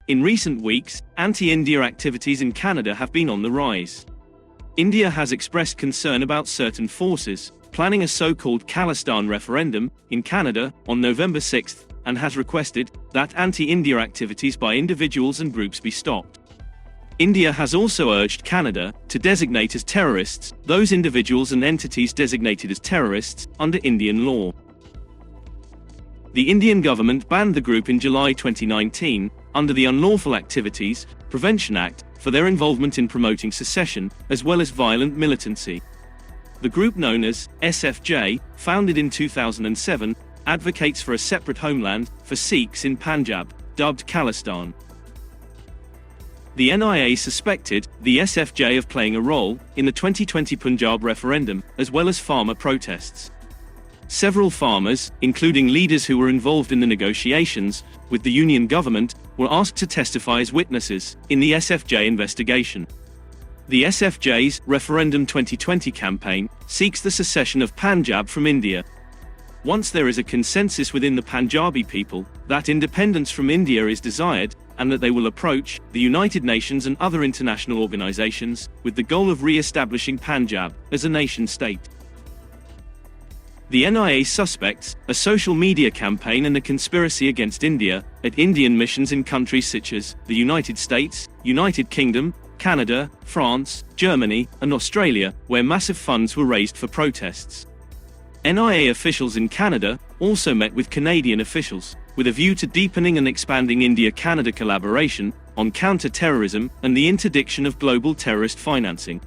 In recent weeks, anti-India activities in Canada have been on the rise. India has expressed concern about certain forces planning a so-called Khalistan referendum in Canada on November 6 and has requested that anti-India activities by individuals and groups be stopped. India has also urged Canada to designate as terrorists those individuals and entities designated as terrorists under Indian law. The Indian government banned the group in July 2019 under the Unlawful Activities Prevention Act for their involvement in promoting secession as well as violent militancy. The group, known as SFJ, founded in 2007, advocates for a separate homeland for Sikhs in Punjab, dubbed Khalistan. The NIA suspected the SFJ of playing a role in the 2020 Punjab Referendum, as well as farmer protests. Several farmers, including leaders who were involved in the negotiations with the union government, were asked to testify as witnesses in the SFJ investigation. The SFJ's Referendum 2020 campaign seeks the secession of Punjab from India. Once there is a consensus within the Punjabi people that independence from India is desired, and that they will approach the United Nations and other international organizations with the goal of re-establishing Punjab as a nation-state. The NIA suspects a social media campaign and a conspiracy against India at Indian missions in countries such as the United States, United Kingdom, Canada, France, Germany, and Australia, where massive funds were raised for protests. NIA officials in Canada also met with Canadian officials, with a view to deepening and expanding India-Canada collaboration on counter-terrorism and the interdiction of global terrorist financing.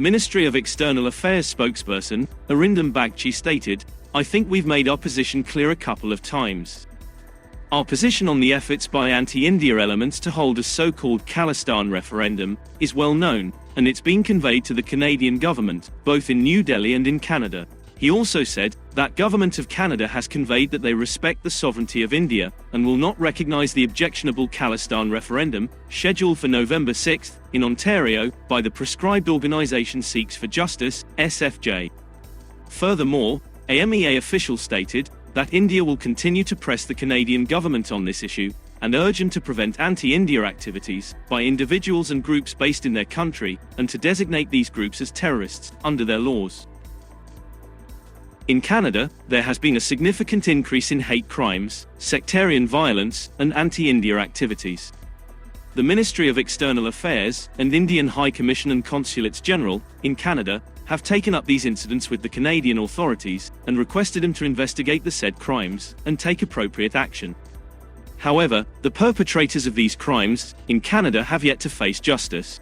Ministry of External Affairs spokesperson, Arindam Bagchi stated, "I think we've made our position clear a couple of times. Our position on the efforts by anti-India elements to hold a so-called Khalistan referendum is well known, and it's been conveyed to the Canadian government, both in New Delhi and in Canada." He also said that Government of Canada has conveyed that they respect the sovereignty of India and will not recognize the objectionable Khalistan referendum, scheduled for November 6 in Ontario by the prescribed organization Sikhs for Justice, SFJ. Furthermore, AMEA officials stated that India will continue to press the Canadian government on this issue and urge them to prevent anti-India activities by individuals and groups based in their country and to designate these groups as terrorists under their laws. In Canada, there has been a significant increase in hate crimes, sectarian violence, and anti-India activities. The Ministry of External Affairs and Indian High Commission and Consulates General in Canada have taken up these incidents with the Canadian authorities and requested them to investigate the said crimes and take appropriate action. However, the perpetrators of these crimes in Canada have yet to face justice.